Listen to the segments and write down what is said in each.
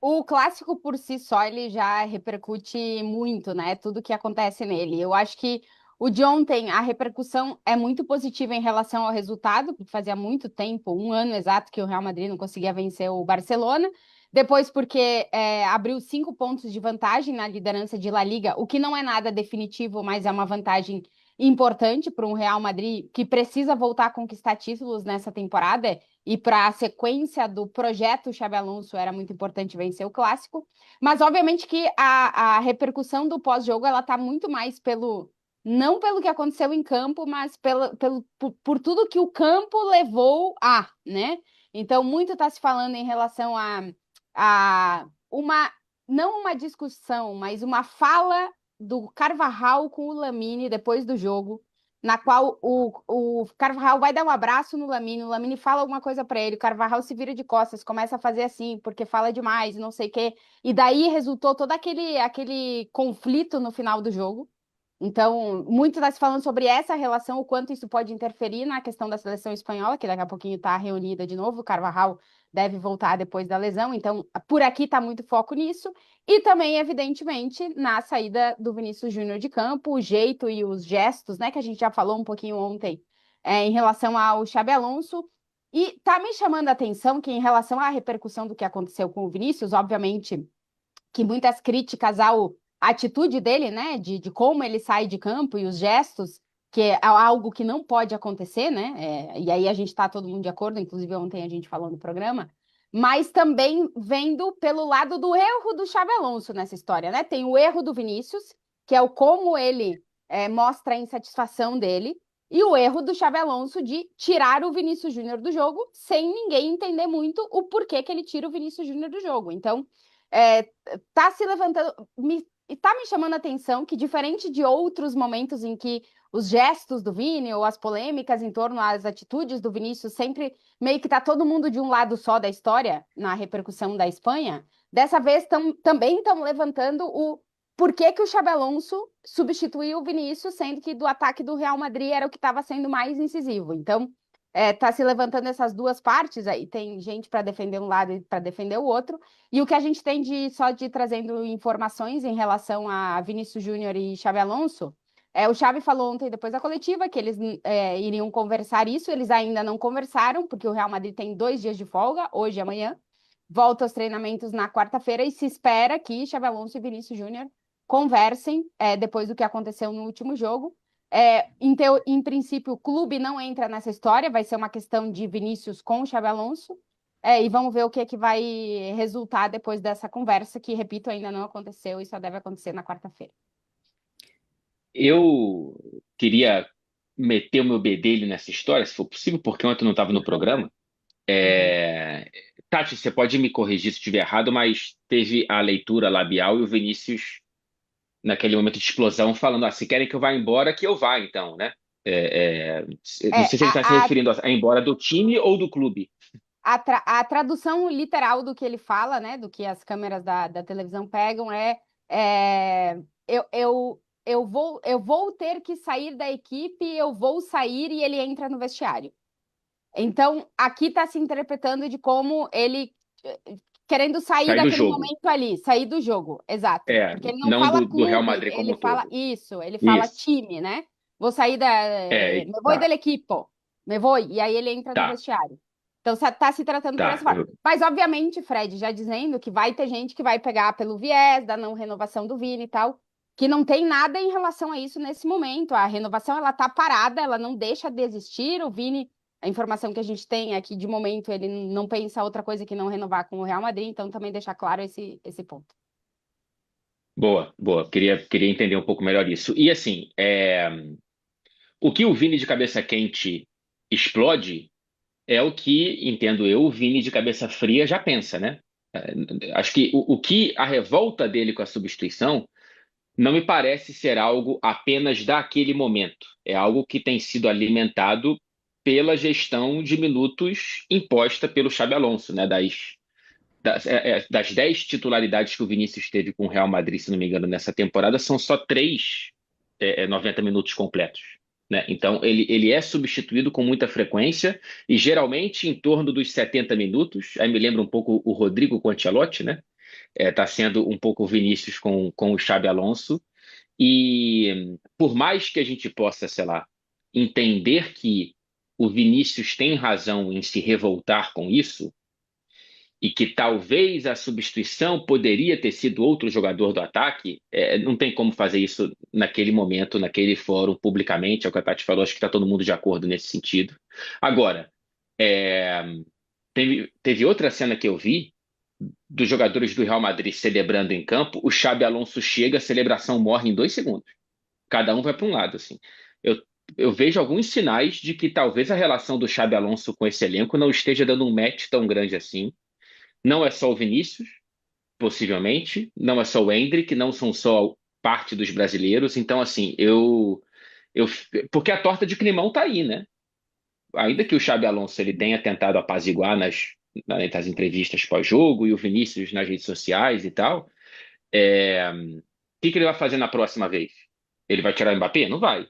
O clássico por si só, ele já repercute muito, né? Tudo que acontece nele. Eu acho que o de ontem, a repercussão é muito positiva em relação ao resultado, porque fazia muito tempo, um ano exato, que o Real Madrid não conseguia vencer o Barcelona. Depois, porque abriu 5 pontos de vantagem na liderança de La Liga, o que não é nada definitivo, mas é uma vantagem importante para um Real Madrid que precisa voltar a conquistar títulos nessa temporada. E para a sequência do projeto Xabi Alonso era muito importante vencer o clássico, mas obviamente que a repercussão do pós-jogo ela está muito mais pelo não pelo que aconteceu em campo, mas por tudo que o campo levou a, né? Então muito está se falando em relação a uma não uma discussão, mas uma fala do Carvajal com o Lamine depois do jogo, na qual o Carvajal vai dar um abraço no Lamine, o Lamine fala alguma coisa para ele, o Carvajal se vira de costas, começa a fazer assim, porque fala demais, não sei o quê, e daí resultou todo aquele conflito no final do jogo. Então, muito está se falando sobre essa relação, o quanto isso pode interferir na questão da seleção espanhola, que daqui a pouquinho está reunida de novo. O Carvajal deve voltar depois da lesão, então por aqui está muito foco nisso. E também, evidentemente, na saída do Vinícius Júnior de campo, o jeito e os gestos, né, que a gente já falou um pouquinho ontem, em relação ao Xabi Alonso. E tá me chamando a atenção que, em relação à repercussão do que aconteceu com o Vinícius, obviamente que muitas críticas ao a atitude dele, né, de como ele sai de campo e os gestos, que é algo que não pode acontecer, né, e aí a gente está todo mundo de acordo, inclusive ontem a gente falou no programa, mas também vendo pelo lado do erro do Xabi Alonso nessa história, né, tem o erro do Vinícius, que é o como ele mostra a insatisfação dele, e o erro do Xabi Alonso de tirar o Vinícius Júnior do jogo sem ninguém entender muito o porquê que ele tira o Vinícius Júnior do jogo. Então, é, tá se levantando, tá me chamando a atenção que, diferente de outros momentos em que os gestos do Vini ou as polêmicas em torno às atitudes do Vinícius sempre meio que tá todo mundo de um lado só da história na repercussão da Espanha, dessa vez também estão levantando o porquê que o Xabi Alonso substituiu o Vinícius, sendo que do ataque do Real Madrid era o que estava sendo mais incisivo. Então, tá se levantando essas duas partes aí. Tem gente para defender um lado e para defender o outro. E o que a gente tem só de trazendo informações em relação a Vinícius Júnior e Xabi Alonso, o Xabi falou ontem, depois da coletiva, que eles iriam conversar isso, eles ainda não conversaram, porque o Real Madrid tem 2 dias de folga, hoje e amanhã, volta aos treinamentos na quarta-feira e se espera que Xabi Alonso e Vinícius Júnior conversem depois do que aconteceu no último jogo. Em princípio, o clube não entra nessa história, vai ser uma questão de Vinícius com o Xabi Alonso, e vamos ver o que é que vai resultar depois dessa conversa, que, repito, ainda não aconteceu e só deve acontecer na quarta-feira. Eu queria meter o meu bedelho nessa história, se for possível, porque ontem eu não estava no programa. Uhum. É... Tati, você pode me corrigir se estiver errado, mas teve a leitura labial e o Vinícius, naquele momento de explosão, falando: se querem que eu vá embora, que eu vá, então, né? Não É, sei se ele está se referindo a ir embora do time ou do clube. a tradução literal do que ele fala, né, do que as câmeras da televisão pegam é eu vou ter que sair da equipe, eu vou sair e ele entra no vestiário. Então, aqui está se interpretando de como ele querendo sair Sair do daquele jogo. momento ali, sair do jogo, exato. É, Porque ele não não fala do Real clube, Madrid como ele um fala todo. isso, ele fala Isso. time, né? Vou sair É, me vou tá, del equipo, me vou, e aí ele entra no tá, vestiário. Então, está se tratando por essa tá. forma. Mas, obviamente, Fred, já dizendo que vai ter gente que vai pegar pelo viés da não renovação do Vini e tal, que não tem nada em relação a isso nesse momento. A renovação, ela tá parada, ela não deixa de existir. O Vini, a informação que a gente tem é que, de momento, ele não pensa outra coisa que não renovar com o Real Madrid, então também deixar claro esse ponto. Boa, boa. Queria entender um pouco melhor isso. E assim, o que o Vini de cabeça quente explode é o que, entendo eu, o Vini de cabeça fria já pensa, né? Acho que o que a revolta dele com a substituição não me parece ser algo apenas daquele momento. É algo que tem sido alimentado pela gestão de minutos imposta pelo Xabi Alonso, né? Das 10 titularidades que o Vinícius teve com o Real Madrid, se não me engano, nessa temporada, são só 3 90 minutos completos. Né? Então, ele é substituído com muita frequência e geralmente em torno dos 70 minutos. Aí me lembra um pouco o Rodrigo com o Ancelotti, né? Está sendo um pouco o Vinícius com o Xabi Alonso. E por mais que a gente possa, sei lá, entender que o Vinícius tem razão em se revoltar com isso, e que talvez a substituição poderia ter sido outro jogador do ataque, não tem como fazer isso naquele momento, naquele fórum, publicamente, é o que a Tati falou, acho que está todo mundo de acordo nesse sentido. Agora, é, teve outra cena que eu vi, dos jogadores do Real Madrid celebrando em campo, o Xabi Alonso chega, a celebração morre em 2 segundos. Cada um vai para um lado, assim. Eu, eu vejo alguns sinais de que talvez a relação do Xabi Alonso com esse elenco não esteja dando um match tão grande assim. Não é só o Vinícius, possivelmente, não é só o Endrick, não são só parte dos brasileiros. Então, assim, eu porque a torta de climão tá aí, né? Ainda que o Xabi Alonso ele tenha tentado apaziguar nas entrevistas pós-jogo e o Vinícius nas redes sociais e tal, o que ele vai fazer na próxima vez? Ele vai tirar o Mbappé? Não vai.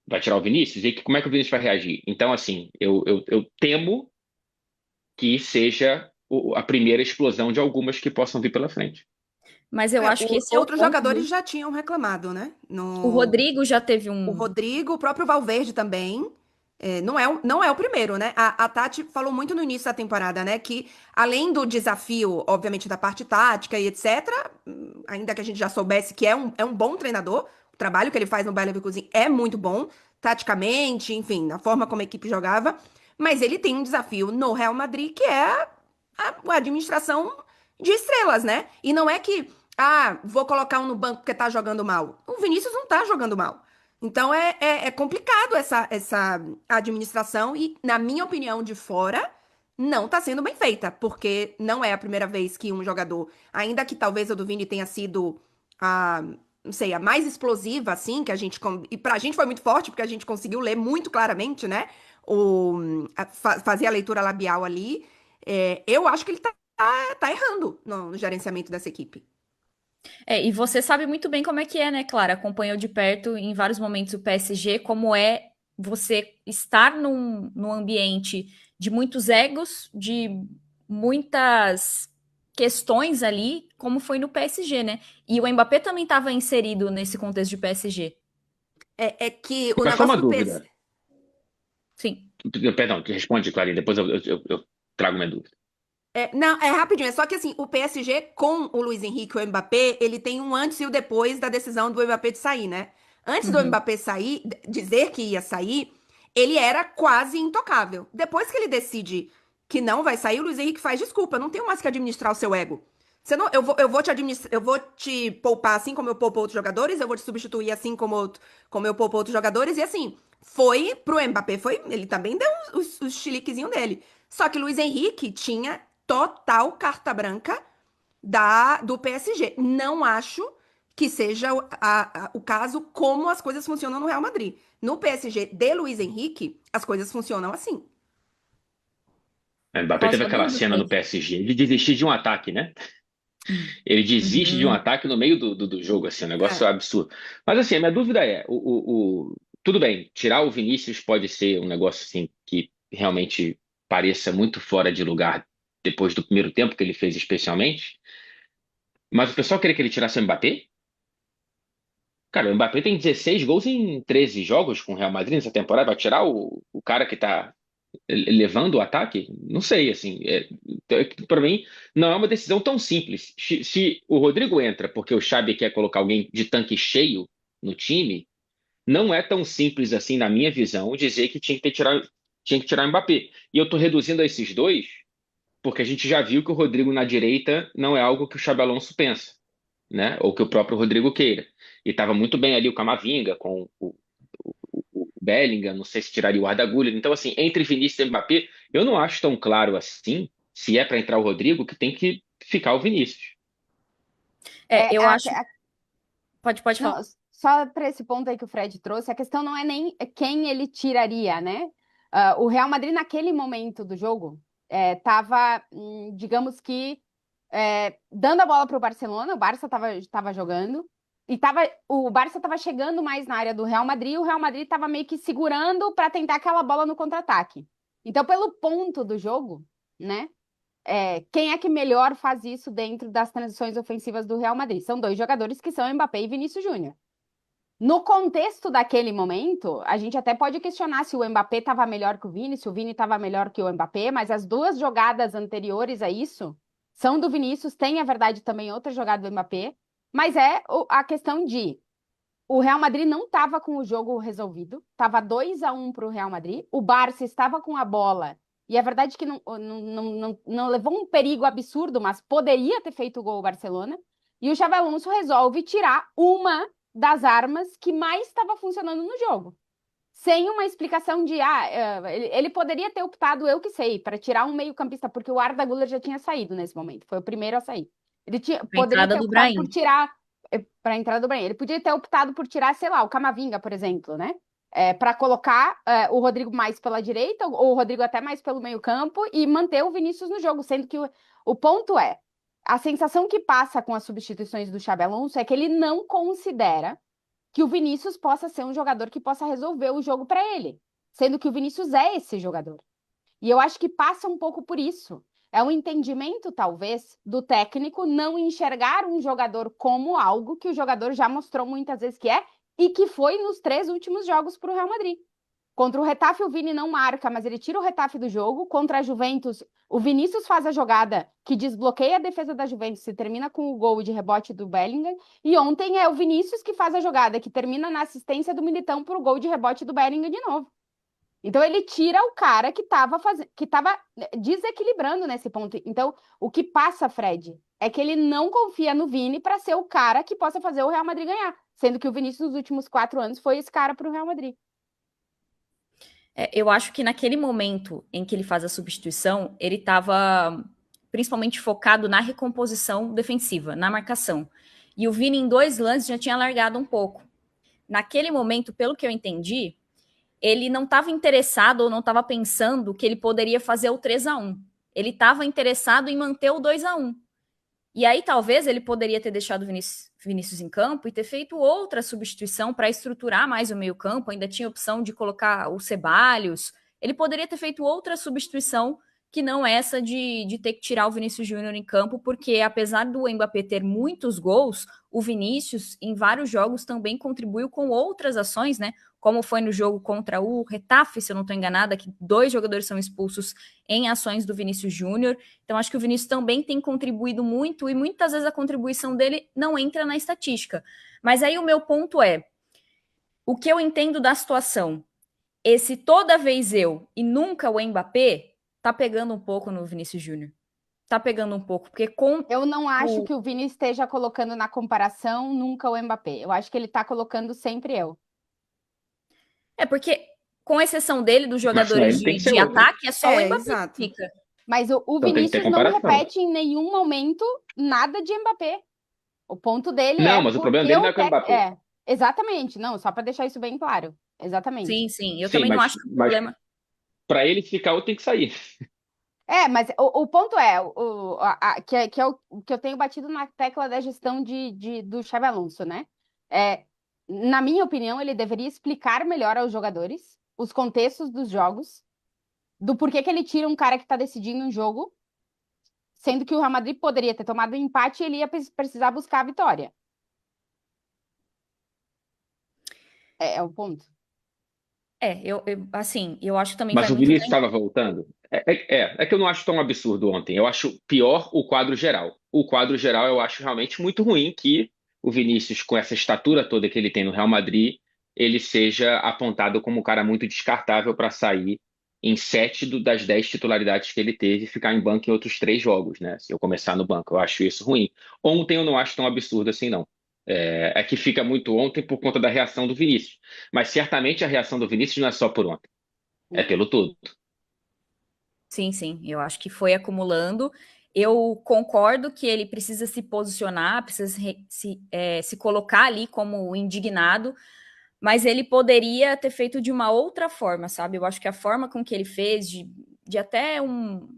Vai tirar o Vinícius? Como é que o Vinícius vai reagir? Então, assim, eu temo que seja a primeira explosão de algumas que possam vir pela frente. Mas eu acho que esse é o Outros ponto, jogadores viu? já tinham reclamado, né? O Rodrigo já teve O um. Rodrigo, o próprio Valverde também. Não é o primeiro, né? A Tati falou muito no início da temporada, né? Que além do desafio, obviamente, da parte tática e etc., ainda que a gente já soubesse que é um bom treinador, o trabalho que ele faz no Bayer Leverkusen é muito bom, taticamente, enfim, na forma como a equipe jogava. Mas ele tem um desafio no Real Madrid que é a administração de estrelas, né? E não é que, vou colocar um no banco porque tá jogando mal. O Vinícius não tá jogando mal. Então é complicado essa administração e, na minha opinião, de fora, não tá sendo bem feita, porque não é a primeira vez que um jogador, ainda que talvez a do Vini tenha sido a, não sei, a mais explosiva, assim, que a gente. E pra gente foi muito forte, porque a gente conseguiu ler muito claramente, né? Fazer a leitura labial ali. Eu acho que ele tá errando no gerenciamento dessa equipe. E você sabe muito bem como é que é, né, Clara? Acompanhou de perto em vários momentos o PSG, como é você estar num ambiente de muitos egos, de muitas questões ali, como foi no PSG, né? E o Mbappé também estava inserido nesse contexto de PSG. É que o Mas só negócio uma do PSG. dúvida. Sim. Perdão, responde, Clarinha, depois eu trago minha dúvida. Não, é rapidinho. É só que assim, o PSG com o Luiz Henrique e o Mbappé, ele tem um antes e o depois da decisão do Mbappé de sair, né? Antes do Uhum. Mbappé sair, dizer que ia sair, ele era quase intocável. Depois que ele decide que não vai sair, o Luiz Henrique faz desculpa, eu não tenho mais que administrar o seu ego. Você não, eu vou te administrar, eu vou te poupar assim como eu poupo outros jogadores, eu vou te substituir assim como eu poupo outros jogadores, e assim, foi pro Mbappé, ele também deu os chiliquezinhos dele. Só que o Luiz Henrique tinha total carta branca do PSG. Não acho que seja o caso como as coisas funcionam no Real Madrid. No PSG de Luiz Henrique, as coisas funcionam assim. O Mbappé Qual a teve sua aquela dúvida, cena no Fred? PSG de desistir de um ataque, né? Ele desiste de um Uhum. ataque no meio do jogo, assim, um negócio É. absurdo. Mas assim, a minha dúvida é, tudo bem, tirar o Vinícius pode ser um negócio assim que realmente pareça muito fora de lugar depois do primeiro tempo que ele fez especialmente, mas o pessoal queria que ele tirasse o Mbappé? Cara, o Mbappé tem 16 gols em 13 jogos com o Real Madrid nessa temporada, vai tirar o cara que tá levando o ataque? Não sei, assim, para mim não é uma decisão tão simples. Se o Rodrigo entra porque o Xabi quer colocar alguém de tanque cheio no time, não é tão simples assim, na minha visão, dizer que tinha que tirar o Mbappé. E eu tô reduzindo a esses dois porque a gente já viu que o Rodrigo na direita não é algo que o Xabi Alonso pensa, né? Ou que o próprio Rodrigo queira. E estava muito bem ali o Camavinga com o Bellingham, não sei se tiraria o Arda Güler. Então, assim, entre Vinícius e Mbappé, eu não acho tão claro assim, se é para entrar o Rodrigo, que tem que ficar o Vinícius. É, Eu acho. Pode não, falar. só para esse ponto aí que o Fred trouxe, a questão não é nem quem ele tiraria, né? O Real Madrid, naquele momento do jogo, estava, digamos que, dando a bola para o Barcelona, o Barça estava jogando, o Barça estava chegando mais na área do Real Madrid, e o Real Madrid estava meio que segurando para tentar aquela bola no contra-ataque. Então, pelo ponto do jogo, né? quem é que melhor faz isso dentro das transições ofensivas do Real Madrid? São dois jogadores que são Mbappé e Vinícius Júnior. No contexto daquele momento, a gente até pode questionar se o Mbappé estava melhor que o Vini, se o Vini estava melhor que o Mbappé, mas as duas jogadas anteriores a isso são do Vinícius, tem, a verdade, também outra jogada do Mbappé, mas a questão de o Real Madrid não estava com o jogo resolvido, estava 2-1 para o Real Madrid, o Barça estava com a bola, e a verdade é que não levou um perigo absurdo, mas poderia ter feito o gol o Barcelona, e o Xabi Alonso resolve tirar uma das armas que mais estava funcionando no jogo. Sem uma explicação de, ele poderia ter optado, eu que sei, para tirar um meio-campista, porque o Arda Güler já tinha saído nesse momento, foi o primeiro a sair. Ele poderia ter optado por tirar, para a entrada do Brahim, ele podia ter optado por tirar, sei lá, o Camavinga, por exemplo, né? Para colocar o Rodrigo mais pela direita, ou o Rodrigo até mais pelo meio-campo, e manter o Vinícius no jogo, sendo que o ponto é, a sensação que passa com as substituições do Xabi Alonso é que ele não considera que o Vinícius possa ser um jogador que possa resolver o jogo para ele, sendo que o Vinícius é esse jogador. E eu acho que passa um pouco por isso. É um entendimento, talvez, do técnico não enxergar um jogador como algo que o jogador já mostrou muitas vezes que é e que foi nos 3 últimos jogos para o Real Madrid. Contra o Getafe, o Vini não marca, mas ele tira o Getafe do jogo. Contra a Juventus, o Vinícius faz a jogada que desbloqueia a defesa da Juventus e termina com o gol de rebote do Bellingham. E ontem é o Vinícius que faz a jogada que termina na assistência do Militão para o gol de rebote do Bellingham de novo. Então ele tira o cara que estava desequilibrando nesse ponto. Então, o que passa, Fred, é que ele não confia no Vini para ser o cara que possa fazer o Real Madrid ganhar. Sendo que o Vinícius, nos últimos 4 anos, foi esse cara para o Real Madrid. Eu acho que naquele momento em que ele faz a substituição, ele estava principalmente focado na recomposição defensiva, na marcação. E o Vini, em 2 lances, já tinha largado um pouco. Naquele momento, pelo que eu entendi, ele não estava interessado ou não estava pensando que ele poderia fazer o 3-1. Ele estava interessado em manter o 2-1. E aí, talvez, ele poderia ter deixado o Vinícius em campo e ter feito outra substituição para estruturar mais o meio-campo. Ainda tinha a opção de colocar o Ceballos. Ele poderia ter feito outra substituição que não essa de ter que tirar o Vinícius Júnior em campo, porque apesar do Mbappé ter muitos gols, o Vinícius, em vários jogos, também contribuiu com outras ações, né? Como foi no jogo contra o Getafe, se eu não estou enganada, que 2 jogadores são expulsos em ações do Vinícius Júnior. Então, acho que o Vinícius também tem contribuído muito, e muitas vezes a contribuição dele não entra na estatística. Mas aí o meu ponto é, o que eu entendo da situação, esse toda vez eu e nunca o Mbappé, tá pegando um pouco no Vinícius Júnior. Tá pegando um pouco, porque Eu não acho que o Vini esteja colocando na comparação nunca o Mbappé. Eu acho que ele tá colocando sempre eu. Porque, com exceção dele, dos jogadores de ataque, é só o Mbappé que fica. Mas o Então Vinícius não repete em nenhum momento nada de Mbappé. O ponto dele não, mas o problema dele não é com o Mbappé. Exatamente. Não, só para deixar isso bem claro. Exatamente. Sim. Eu também não acho que o problema... Para ele ficar, eu tenho que sair. Mas o ponto é, que é o que eu tenho batido na tecla da gestão do Xabi Alonso, né? Na minha opinião, ele deveria explicar melhor aos jogadores os contextos dos jogos, do porquê que ele tira um cara que está decidindo um jogo, sendo que o Real Madrid poderia ter tomado um empate e ele ia precisar buscar a vitória. É o ponto. Eu acho que também. Mas o Vinícius estava voltando. É que eu não acho tão absurdo ontem. Eu acho pior o quadro geral. O quadro geral eu acho realmente muito ruim que o Vinícius, com essa estatura toda que ele tem no Real Madrid, ele seja apontado como um cara muito descartável para sair em 7 das 10 titularidades que ele teve e ficar em banco em outros 3 jogos, né? Se eu começar no banco, eu acho isso ruim. Ontem eu não acho tão absurdo assim, não. É que fica muito ontem por conta da reação do Vinícius. Mas certamente a reação do Vinícius não é só por ontem. É pelo todo. Sim. Eu acho que foi acumulando. Eu concordo que ele precisa se posicionar, precisa se colocar ali como indignado, mas ele poderia ter feito de uma outra forma, sabe? Eu acho que a forma com que ele fez, de até um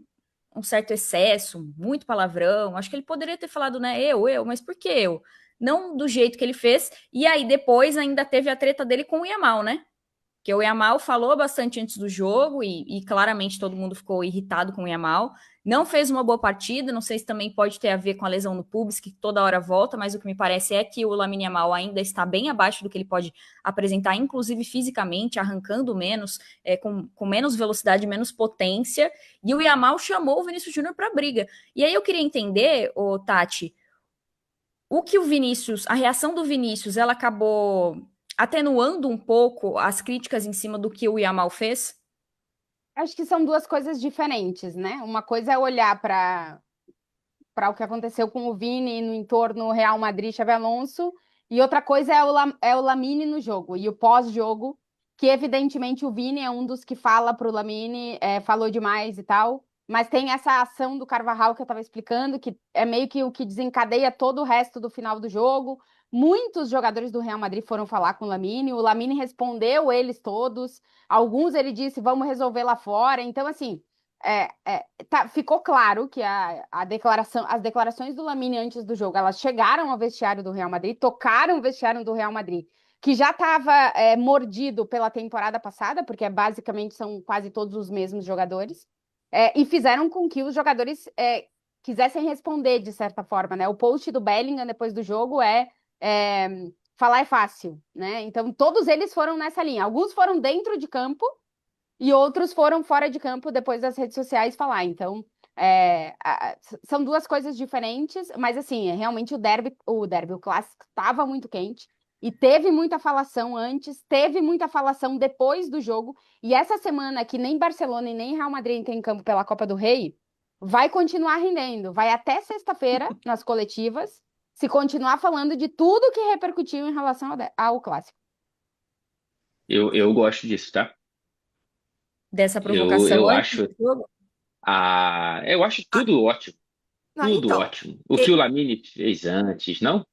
certo excesso, muito palavrão, acho que ele poderia ter falado, né, mas por que eu? Não do jeito que ele fez, e aí depois ainda teve a treta dele com o Yamal, né? Porque o Yamal falou bastante antes do jogo e claramente todo mundo ficou irritado com o Yamal. Não fez uma boa partida, não sei se também pode ter a ver com a lesão no pubis, que toda hora volta, mas o que me parece é que o Lamine Yamal ainda está bem abaixo do que ele pode apresentar, inclusive fisicamente, arrancando menos, com menos velocidade, menos potência, e o Yamal chamou o Vinícius Júnior para a briga. E aí eu queria entender, Tati, o que o Vinícius, a reação do Vinícius, ela acabou atenuando um pouco as críticas em cima do que o Yamal fez? Acho que são duas coisas diferentes, né? Uma coisa é olhar para o que aconteceu com o Vini no entorno Real Madrid, Xabi Alonso, e outra coisa é o Lamine no jogo e o pós-jogo, que evidentemente o Vini é um dos que fala para o Lamine, falou demais e tal, mas tem essa ação do Carvajal que eu estava explicando, que é meio que o que desencadeia todo o resto do final do jogo. Muitos jogadores do Real Madrid foram falar com o Lamine respondeu eles todos, alguns ele disse, vamos resolver lá fora, então assim, ficou claro que as declarações do Lamine antes do jogo, elas chegaram ao vestiário do Real Madrid, tocaram o vestiário do Real Madrid, que já estava mordido pela temporada passada, porque basicamente são quase todos os mesmos jogadores, e fizeram com que os jogadores quisessem responder de certa forma, né? O post do Bellingham depois do jogo falar é fácil, né? Então todos eles foram nessa linha. Alguns foram dentro de campo e outros foram fora de campo depois das redes sociais falar. Então, são duas coisas diferentes, mas assim, realmente o clássico estava muito quente e teve muita falação antes, teve muita falação depois do jogo. E essa semana que nem Barcelona e nem Real Madrid tem em campo pela Copa do Rei, vai continuar rendendo. Vai até sexta-feira nas coletivas, se continuar falando de tudo que repercutiu em relação ao clássico. Eu gosto disso, tá? Dessa Eu, provocação eu antes acho, do jogo? eu acho tudo ótimo, tudo Então, ótimo. O que o Lamine fez antes, não?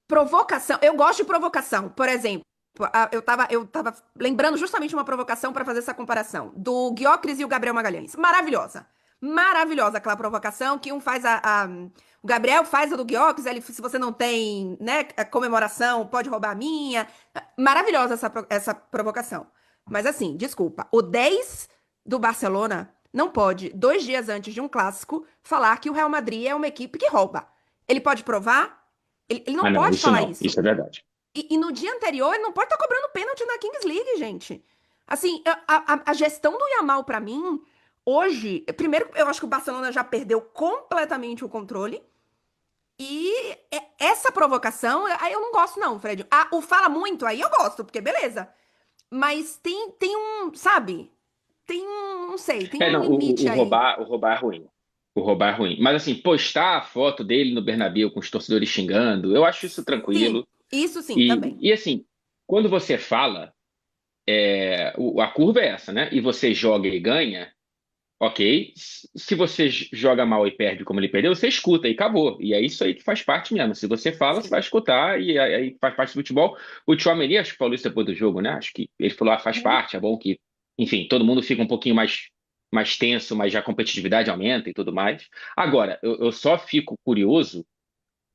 provocação, eu gosto de provocação. Por exemplo, eu tava lembrando justamente uma provocação para fazer essa comparação do Gyökeres e o Gabriel Magalhães. Maravilhosa. Maravilhosa aquela provocação que um faz o Gabriel faz a do Gyökeres, ele, se você não tem, né, a comemoração, pode roubar a minha. Maravilhosa essa provocação. Mas assim, desculpa, o 10 do Barcelona não pode, 2 dias antes de um clássico, falar que o Real Madrid é uma equipe que rouba. Ele pode provar? Ele não Ah, não, pode isso falar não, isso. isso é verdade. E no dia anterior, ele não pode estar cobrando pênalti na Kings League, gente. Assim, a gestão do Yamal, pra mim, hoje, primeiro, eu acho que o Barcelona já perdeu completamente o controle. E essa provocação, aí eu não gosto, não, Fred. O fala muito, aí eu gosto, porque beleza. Mas tem um, sabe? Tem um, não sei, tem um Não, limite aí. o roubar é ruim. O roubar é ruim. Mas assim, postar a foto dele no Bernabéu com os torcedores xingando, eu acho isso Sim, tranquilo. isso sim, E, também. e assim, quando você fala, a curva é essa, né? E você joga e ganha, ok. Se você joga mal e perde como ele perdeu, você escuta e acabou. E é isso aí que faz parte mesmo. Se você fala, você Sim. vai escutar e aí faz parte do futebol. O Tchouaméni, acho que falou isso depois do jogo, né? Acho que ele falou, faz parte, é bom que, enfim, todo mundo fica um pouquinho mais tenso, mas já a competitividade aumenta e tudo mais. Agora, eu só fico curioso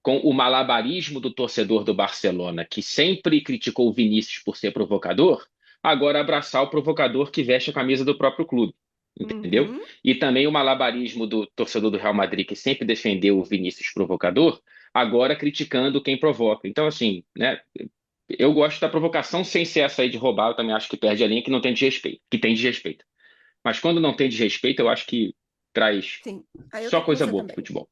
com o malabarismo do torcedor do Barcelona, que sempre criticou o Vinícius por ser provocador, agora abraçar o provocador que veste a camisa do próprio clube, entendeu? Uhum. E também o malabarismo do torcedor do Real Madrid, que sempre defendeu o Vinícius provocador, agora criticando quem provoca. Então, assim, né? Eu gosto da provocação sem ser essa aí de roubar, eu também acho que perde a linha, que não tem desrespeito, que tem desrespeito. Mas quando não tem desrespeito, eu acho que traz Sim. Aí eu só tô com coisa você boa pro também. futebol.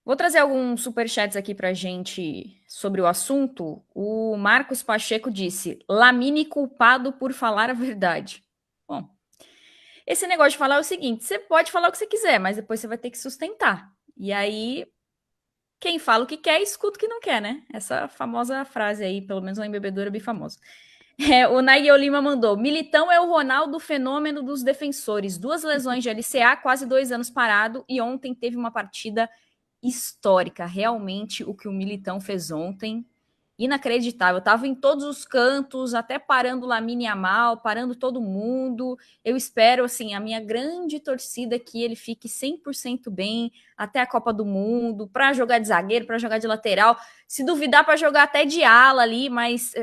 Vou trazer alguns superchats aqui pra gente sobre o assunto. O Marcos Pacheco disse: Lamine culpado por falar a verdade. Bom, esse negócio de falar é o seguinte: você pode falar o que você quiser, mas depois você vai ter que sustentar. E aí, quem fala o que quer, escuta o que não quer, né? Essa famosa frase aí, pelo menos lá em Bebedouro, é bem famosa. O Naguel Lima mandou: Militão é o Ronaldo fenômeno dos defensores. 2 lesões de LCA, quase 2 anos parado, e ontem teve uma partida histórica. Realmente, o que o Militão fez ontem inacreditável. Tava em todos os cantos, até parando Lamine Yamal, parando todo mundo. Eu espero, assim, a minha grande torcida é que ele fique 100% bem até a Copa do Mundo, para jogar de zagueiro, para jogar de lateral. Se duvidar, para jogar até de ala ali, mas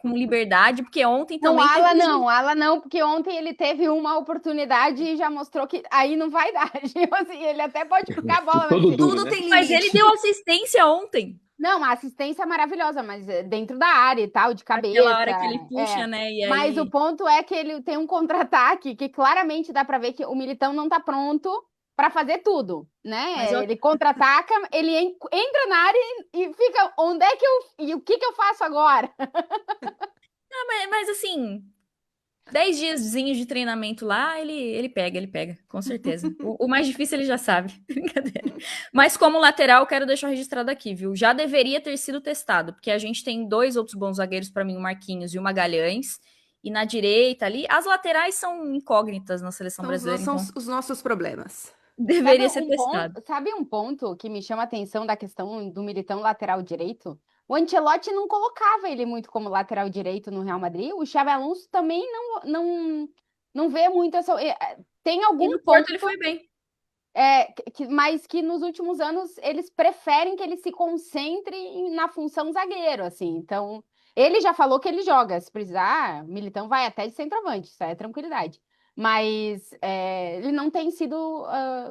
com liberdade, porque ontem Não, também teve... Ala não, porque ontem ele teve uma oportunidade e já mostrou que aí não vai dar. Tipo assim, ele até pode tocar a bola, Todo mas duro, Tudo né? tem Mas ele limite. deu assistência ontem. não, a assistência é maravilhosa, mas dentro da área e tal, de Aquela cabeça. hora que ele puxa, né? E Mas o aí... ponto é que ele tem um contra-ataque que claramente dá para ver que o Militão não tá pronto para fazer tudo, Mas né? Ele contra-ataca, ele entra na área e fica, onde é que e o que que eu faço agora? mas assim, 10 diazinhos de treinamento lá, ele pega, com certeza. O mais difícil ele já sabe. Brincadeira. Mas como lateral, quero deixar registrado aqui, viu? Já deveria ter sido testado, porque a gente tem 2 outros bons zagueiros para mim, o Marquinhos e o Magalhães. E na direita ali, as laterais são incógnitas na seleção brasileira, São então os nossos problemas. deveria ser testado. Sabe um ponto que me chama a atenção da questão do Militão lateral direito? O Ancelotti não colocava ele muito como lateral direito no Real Madrid. O Xabi Alonso também não vê muito essa. Tem E algum no ponto, Porto ele foi bem. mas que nos últimos anos eles preferem que ele se concentre na função zagueiro, assim. Então, ele já falou que ele joga. Se precisar, o Militão vai até de centroavante, isso é tranquilidade. Mas ele não tem sido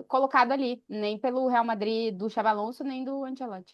colocado ali, nem pelo Real Madrid do Xabi Alonso, nem do Ancelotti.